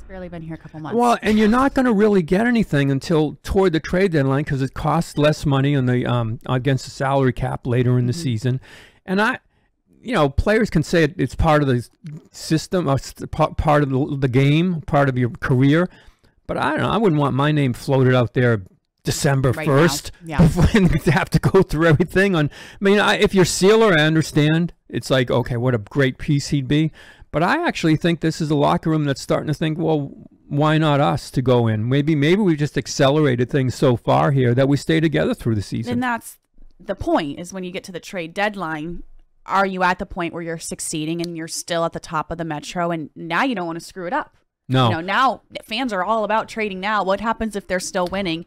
barely been here a couple months. Well, and you're not going to really get anything until toward the trade deadline because it costs less money on the against the salary cap later in the season. And players can say it's part of the system, part of the game, part of your career. But I don't know. I wouldn't want my name floated out there December 1st. Yeah. When you have to go through everything. If you're Sealer, I understand. It's like, okay, what a great piece he'd be. But I actually think this is a locker room that's starting to think, well, why not us to go in? Maybe we just accelerated things so far here that we stay together through the season. And that's the point, is when you get to the trade deadline, are you at the point where you're succeeding and you're still at the top of the Metro, and now you don't want to screw it up? No. Now fans are all about trading now. What happens if they're still winning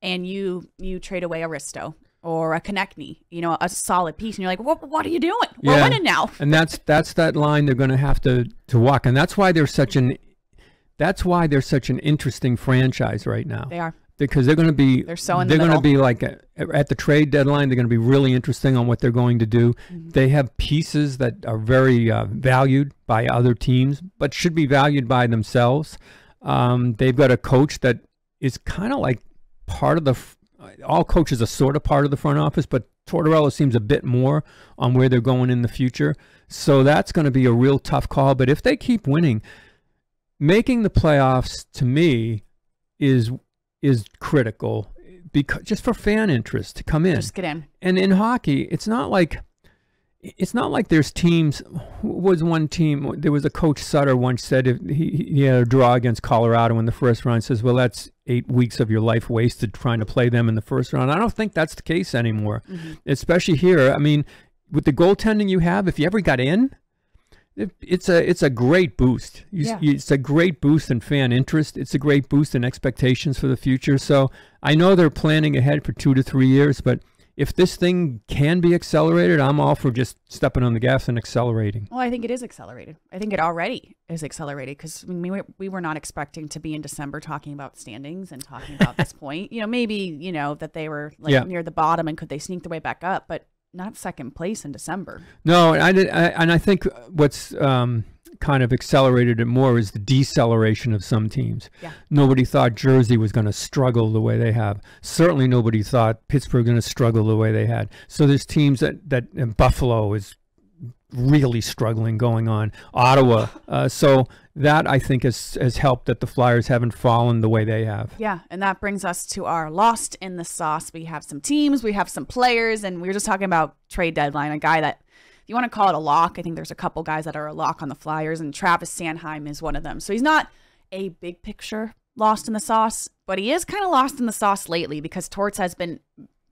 and you trade away a Risto or a Konechny, a solid piece, and you're like, what are you doing? We're winning now. And that's that line they're going to have to walk. And that's why they're such an interesting franchise right now. They are. Because they're going to be going to be like at the trade deadline, they're going to be really interesting on what they're going to do. They have pieces that are very valued by other teams, but should be valued by themselves. They've got a coach that is kind of like part of the all coaches are sort of part of the front office, but Tortorella seems a bit more on where they're going in the future. So that's going to be a real tough call. But if they keep winning, making the playoffs to me is critical, because just for fan interest to come in. Just get in. And in hockey, it's not like there's teams. Was one team? There was a coach, Sutter, once said if he had a draw against Colorado in the first round. Says, well, that's 8 weeks of your life wasted trying to play them in the first round. I don't think that's the case anymore, especially here. I mean, with the goaltending you have, if you ever got in, it's a great boost. It's a great boost in fan interest. It's a great boost in expectations for the future. So I know they're planning ahead for 2 to 3 years, but if this thing can be accelerated, I'm all for just stepping on the gas and accelerating. Well, I think it is accelerated. I think it already is accelerated, because we were not expecting to be in December talking about standings and talking about this point. Maybe, that they were near the bottom and could they sneak their way back up, but not second place in December. No, and I think what's kind of accelerated it more is the deceleration of some teams. Yeah. Nobody thought Jersey was going to struggle the way they have. Certainly nobody thought Pittsburgh was going to struggle the way they had. So there's teams that Buffalo is really struggling going on. Ottawa. So that, I think, has helped that the Flyers haven't fallen the way they have. Yeah, and that brings us to our lost in the sauce. We have some teams, we have some players, and we were just talking about trade deadline, a guy that, if you want to call it a lock, I think there's a couple guys that are a lock on the Flyers, and Travis Sanheim is one of them. So he's not a big picture lost in the sauce, but he is kind of lost in the sauce lately, because Torts has been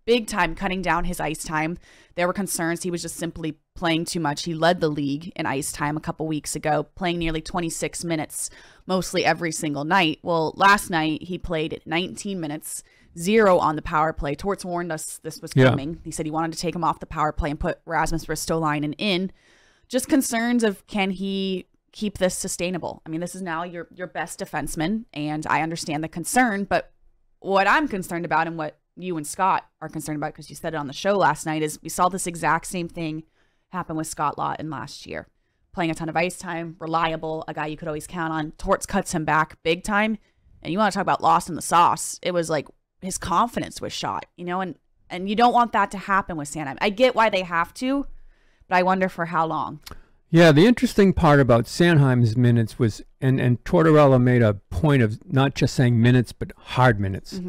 big time cutting down his ice time. There were concerns he was just simply playing too much. He led the league in ice time a couple weeks ago, playing nearly 26 minutes, mostly every single night. Well, last night he played 19 minutes, 0 on the power play. Torts warned us this was coming. He said he wanted to take him off the power play and put Rasmus Ristolainen in. Just concerns of, can he keep this sustainable? I mean, this is now your best defenseman, and I understand the concern, but what I'm concerned about, and what you and Scott are concerned about, because you said it on the show last night, is we saw this exact same thing happen with Scott Laughton last year. Playing a ton of ice time, reliable, a guy you could always count on. Torts cuts him back big time. And you want to talk about lost in the sauce. It was like his confidence was shot, and you don't want that to happen with Sanheim. I get why they have to, but I wonder for how long. Yeah, the interesting part about Sanheim's minutes was, and Tortorella made a point of not just saying minutes, but hard minutes.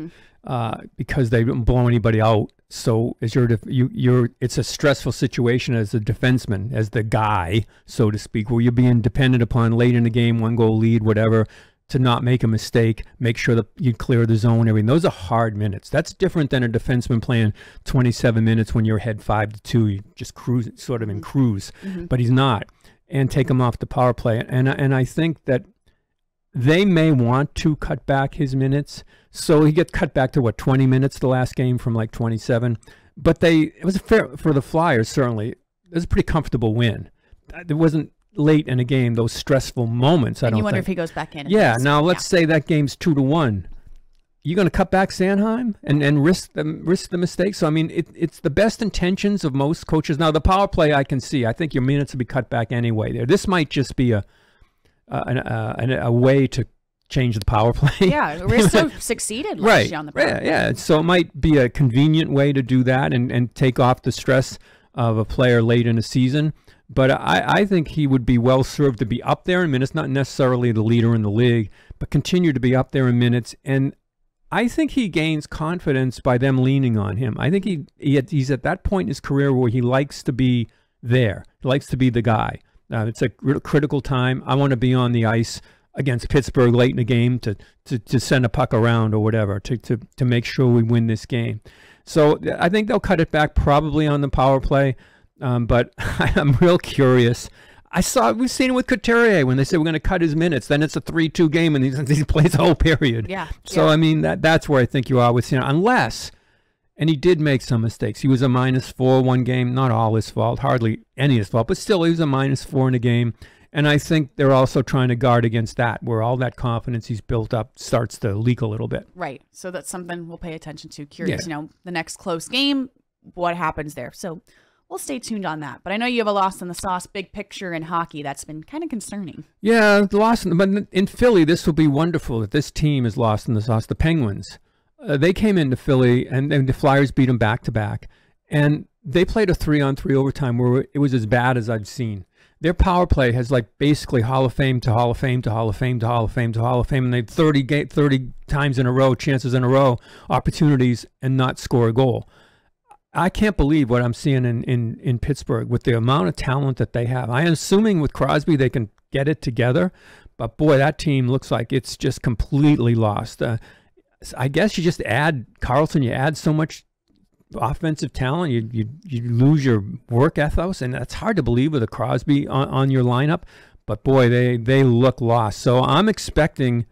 Because they don't blow anybody out. So as it's a stressful situation as a defenseman, as the guy, so to speak, where you're being dependent upon late in the game, 1-goal lead, whatever, to not make a mistake, make sure that you clear the zone, everything. Those are hard minutes. That's different than a defenseman playing 27 minutes when you're ahead 5-2, you just cruise, sort of in cruise, but he's not. And take him off the power play. And I think that they may want to cut back his minutes. So he gets cut back to 20 minutes the last game from like 27. But it was fair for the Flyers, certainly. It was a pretty comfortable win. It wasn't late in a game, those stressful moments, and you wonder if he goes back in. Yeah, now let's say that game's 2-1. You going to cut back Sanheim and risk the mistake? So, I mean, it's the best intentions of most coaches. Now, the power play I can see. I think your minutes will be cut back anyway there. This might just be a way to change the power play. Yeah, Risto succeeded last year on the power play. Yeah. So it might be a convenient way to do that and take off the stress of a player late in a season. But I think he would be well served to be up there in minutes, not necessarily the leader in the league, but continue to be up there in minutes. And I think he gains confidence by them leaning on him. I think he's at that point in his career where he likes to be there. He likes to be the guy. It's a critical time. I want to be on the ice against Pittsburgh late in the game to send a puck around or whatever, to make sure we win this game. So I think they'll cut it back probably on the power play. But I'm real curious. We've seen it with Couturier when they say we're going to cut his minutes. Then it's a 3-2 game and he plays the whole period. Yeah. So, I mean, that's where I think you are with Sanheim. Unless, and he did make some mistakes. He was a -4 one game. Not all his fault. Hardly any of his fault. But still, he was a -4 in a game. And I think they're also trying to guard against that, where all that confidence he's built up starts to leak a little bit. Right. So that's something we'll pay attention to. Curious, the next close game, what happens there. So we'll stay tuned on that. But I know you have a loss in the sauce, big picture in hockey. That's been kind of concerning. Yeah, the loss. But in Philly, this will be wonderful that this team is lost in the sauce. The Penguins, they came into Philly, and the Flyers beat them back-to-back. And they played a 3-on-3 overtime where it was as bad as I've seen. Their power play has basically Hall of Fame to Hall of Fame to Hall of Fame to Hall of Fame to Hall of Fame. And they've 30 times in a row, chances in a row, opportunities, and not score a goal. I can't believe what I'm seeing in Pittsburgh with the amount of talent that they have. I'm assuming with Crosby they can get it together, but boy, that team looks like it's just completely lost. I guess you just add Carlson, you add so much offensive talent, you lose your work ethos, and that's hard to believe with a Crosby on your lineup. But boy, they look lost. So I'm expecting.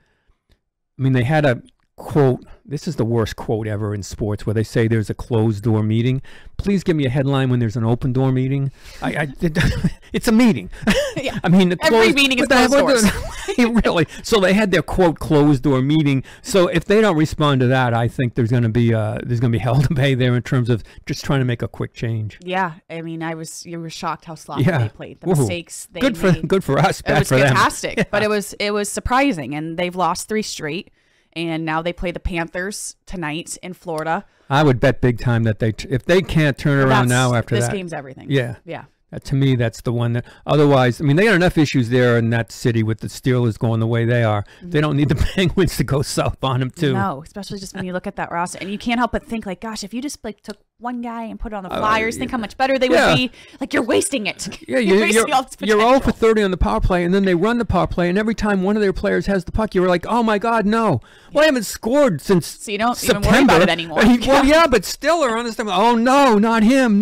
I mean, they had a quote. This is the worst quote ever in sports, where they say there's a closed door meeting. Please give me a headline when there's an open door meeting. It's a meeting. Yeah. I mean, every meeting is closed doors. Really. So they had their quote closed door meeting. So if they don't respond to that, I think there's going to be hell to pay there in terms of just trying to make a quick change. Yeah, I mean, you were shocked how sloppy they played. The mistakes they made. Good for us. Bad for fantastic, them. But it was surprising, and they've lost 3 straight. And now they play the Panthers tonight in Florida. I would bet big time that if they can't turn around now after this that. This game's everything. Yeah. Yeah. To me, that's the one that. Otherwise, I mean, they got enough issues there in that city with the Steelers going the way they are. Mm-hmm. They don't need the Penguins to go south on them too. No, especially just when you look at that roster, and you can't help but think gosh, if you just took one guy and put it on the Flyers, think how much better they would be. You're wasting it. Yeah, you're all for 30 on the power play, and then they run the power play, and every time one of their players has the puck, you're like, oh my God, no! Well, I haven't scored since so you don't September. Even worry about it anymore. Well, yeah, but still around this time, oh no, not him.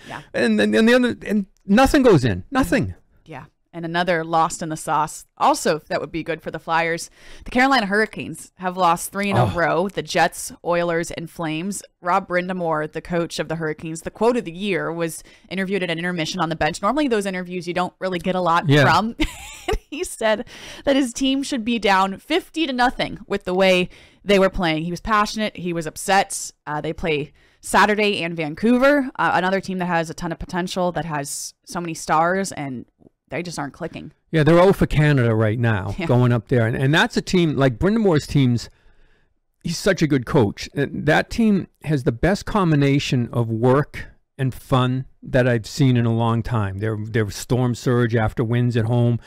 Yeah. And the other and. Nothing goes in. Nothing. Yeah. And another lost in the sauce. Also, that would be good for the Flyers. The Carolina Hurricanes have lost 3 in a row. The Jets, Oilers, and Flames. Rob Brindamore, the coach of the Hurricanes, the quote of the year, was interviewed at an intermission on the bench. Normally, those interviews you don't really get a lot from. And he said that his team should be down 50-0 with the way they were playing. He was passionate. He was upset. They play Saturday and Vancouver, another team that has a ton of potential, that has so many stars, and they just aren't clicking. Yeah, they're 0 for Canada right now, going up there. And that's a team, like Brindamore's teams, he's such a good coach. That team has the best combination of work and fun that I've seen in a long time. Their storm surge after wins at home,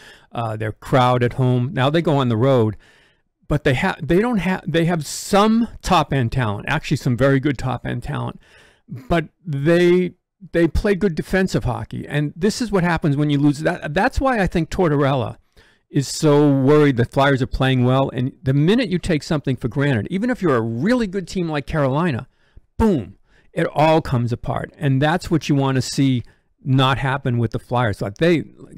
their crowd at home. Now they go on the road. But they have some top end talent, actually some very good top end talent, but they play good defensive hockey, and this is what happens when you lose. That's why I think Tortorella is so worried that Flyers are playing well. And the minute you take something for granted, even if you're a really good team like Carolina, boom, it all comes apart, and that's what you want to see not happen with the Flyers.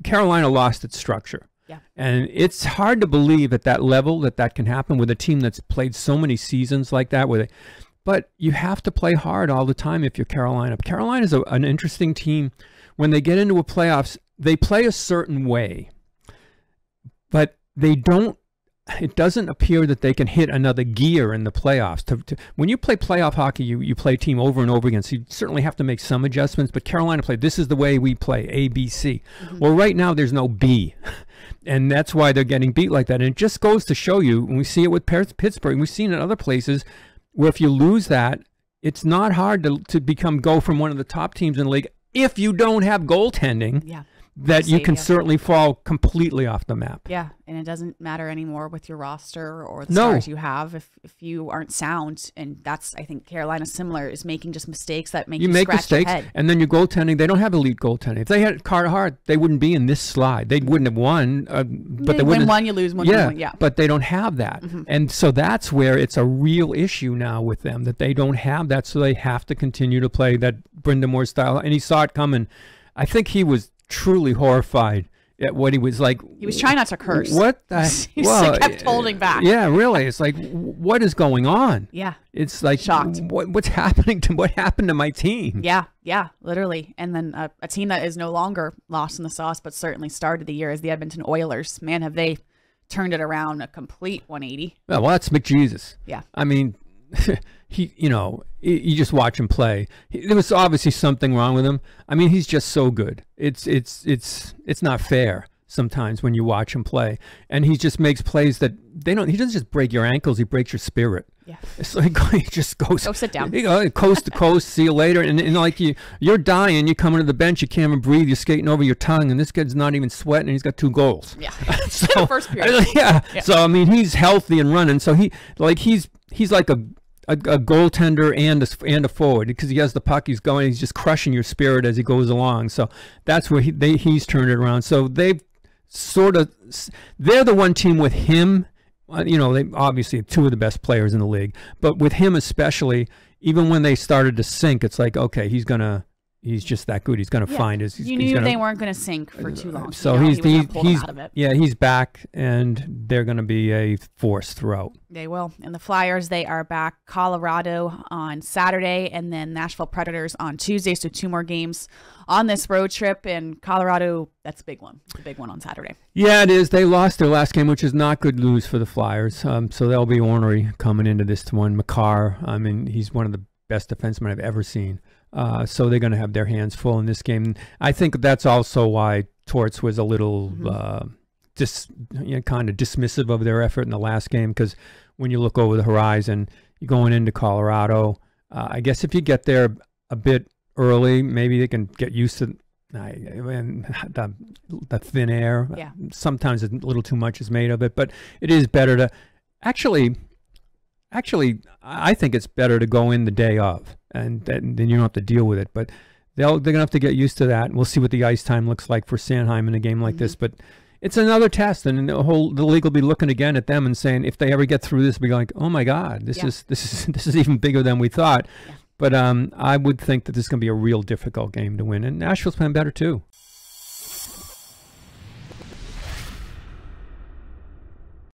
Carolina lost its structure. Yeah. And it's hard to believe at that level that can happen with a team that's played so many seasons like that. But you have to play hard all the time if you're Carolina. Carolina's an interesting team. When they get into a playoffs, they play a certain way. But they don't. It doesn't appear that they can hit another gear in the playoffs. When you play playoff hockey, you play a team over and over again. So you certainly have to make some adjustments. But Carolina played, this is the way we play, A, B, C. Mm-hmm. Well, right now there's no B. And that's why they're getting beat like that. And it just goes to show you, and we see it with Pittsburgh, we've seen it in other places, where if you lose that, it's not hard to go from one of the top teams in the league if you don't have goaltending. Yeah. That you can certainly fall completely off the map. Yeah, and it doesn't matter anymore with your roster or the stars you have if you aren't sound. And that's, I think, Carolina similar, is making just mistakes that make you make scratch mistakes, your head. And then your goaltending, they don't have elite goaltending. If they had Carter Hart, they wouldn't be in this slide. They wouldn't have won. But they wouldn't. Win one, you lose one. Yeah, win, yeah. But they don't have that. And so that's where it's a real issue now with them, that they don't have that. So they have to continue to play that Brenda Moore style. And he saw it coming. I think he was truly horrified at what he was like. He was trying not to curse. What the? He kept holding back. Yeah, really. It's like, what is going on? Yeah. It's like, shocked. What's happening to what happened to my team? Yeah, literally. And then a team that is no longer lost in the sauce, but certainly started the year, is the Edmonton Oilers. Man, have they turned it around a complete 180. Well, that's McJesus. Yeah. I mean, you just watch him play. There was obviously something wrong with him. I mean, he's just so good. It's not fair sometimes when you watch him play, and he just makes plays that he doesn't just break your ankles, he breaks your spirit. Yeah. It's like he just goes. Go sit down. You go coast to coast. See you later. And like you're dying. You come into the bench. You can't even breathe. You're skating over your tongue. And this kid's not even sweating. And he's got 2 goals. Yeah. So first period. Yeah. So I mean, he's healthy and running. So he's like a goaltender and a forward, because he has the puck. He's just crushing your spirit as he goes along. So that's where he's turned it around. So they're the one team with him. They obviously 2 of the best players in the league, but with him especially, even when they started to sink, it's like, okay, he's just that good. He's going to find his. You knew they weren't going to sink for too long. So he's out of it. Yeah, he's back, and they're going to be a force throughout. They will. And the Flyers, they are back. Colorado on Saturday, and then Nashville Predators on Tuesday. So 2 more games on this road trip. And Colorado, that's a big one. It's a big one on Saturday. Yeah, it is. They lost their last game, which is not good news for the Flyers. So they'll be ornery coming into this one. Makar, I mean, he's one of the best defensemen I've ever seen. So they're going to have their hands full in this game. I think that's also why Torts was a little kind of dismissive of their effort in the last game, because when you look over the horizon, you're going into Colorado. I guess if you get there a bit early, maybe they can get used to the thin air. Yeah. Sometimes a little too much is made of it, but it is better to actually, I think it's better to go in the day of, and then you don't have to deal with it. But they're going to have to get used to that. And we'll see what the ice time looks like for Sanheim in a game like this. But it's another test, and the league will be looking again at them and saying, if they ever get through this, be like, oh my God, this is even bigger than we thought. Yeah. But I would think that this is going to be a real difficult game to win, and Nashville's playing better too.